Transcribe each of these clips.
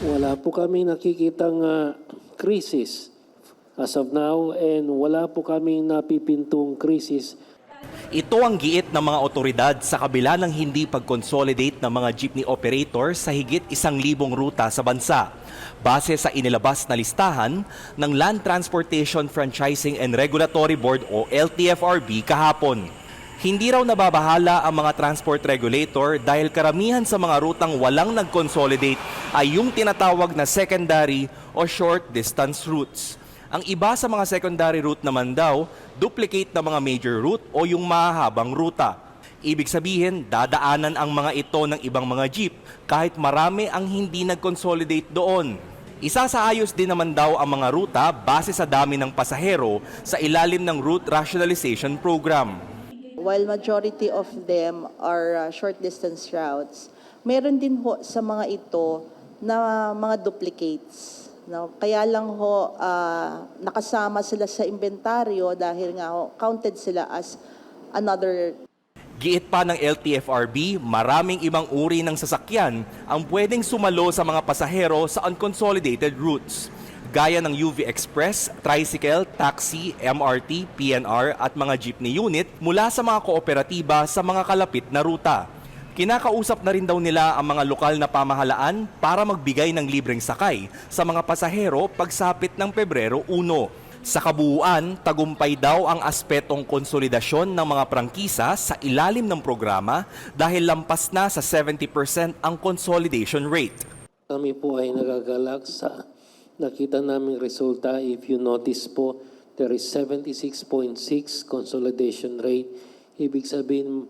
Wala po kami nakikitang krisis as of now and wala po kami napipintong krisis. Ito ang giit ng mga otoridad sa kabila ng hindi pag-consolidate ng mga jeepney operators sa higit 1,000 ruta sa bansa. Base sa inilabas na listahan ng Land Transportation Franchising and Regulatory Board o LTFRB kahapon. Hindi raw nababahala ang mga transport regulator dahil karamihan sa mga rutang walang nag-consolidate ay yung tinatawag na secondary o short distance routes. Ang iba sa mga secondary route naman daw, duplicate na mga major route o yung mahahabang ruta. Ibig sabihin, dadaanan ang mga ito ng ibang mga jeep kahit marami ang hindi nag-consolidate doon. Isa sa ayos din naman daw ang mga ruta base sa dami ng pasahero sa ilalim ng Route Rationalization Program. While majority of them are short distance routes, meron din ho sa mga ito na mga duplicates. No? Kaya lang ho, nakasama sila sa inventaryo dahil nga ho, counted sila as another. Giit pa ng LTFRB, maraming ibang uri ng sasakyan ang pwedeng sumalo sa mga pasahero sa unconsolidated routes. Gaya ng UV Express, tricycle, taxi, MRT, PNR at mga jeepney unit mula sa mga kooperatiba sa mga kalapit na ruta. Kinakausap na rin daw nila ang mga lokal na pamahalaan para magbigay ng libreng sakay sa mga pasahero pagsapit ng Pebrero 1. Sa kabuuan, tagumpay daw ang aspetong konsolidasyon ng mga prangkisa sa ilalim ng programa dahil lampas na sa 70% ang consolidation rate. Kami po ay nagagalak sa nakita naming resulta. If you notice po, there is 76.6 consolidation rate. Ibig sabihin,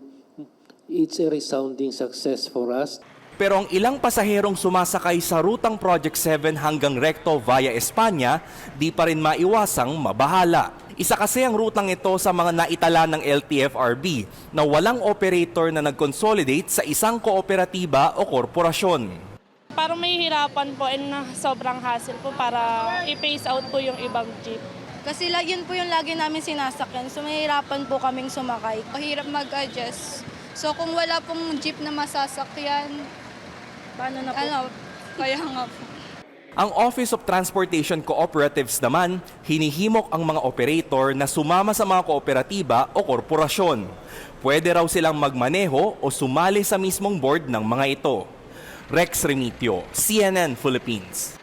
it's a resounding success for us. Pero ang ilang pasaherong sumasakay sa rutang Project 7 hanggang Recto via Espanya, di pa rin maiwasang mabahala. Isa kasi ang rutang ito sa mga naitala ng LTFRB na walang operator na nag-consolidate sa isang kooperatiba o korporasyon. Parang may hirapan po and sobrang hassle po para i-phase out po yung ibang jeep. Kasi yun po yung lagi namin sinasakyan, so mahirapan po kaming sumakay. Mahirap mag-adjust. So kung wala pong jeep na masasakyan, Paano na po? kaya nga po. Ang Office of Transportation Cooperatives naman, hinihimok ang mga operator na sumama sa mga kooperatiba o korporasyon. Pwede raw silang magmaneho o sumali sa mismong board ng mga ito. Rex Remitio, CNN Philippines.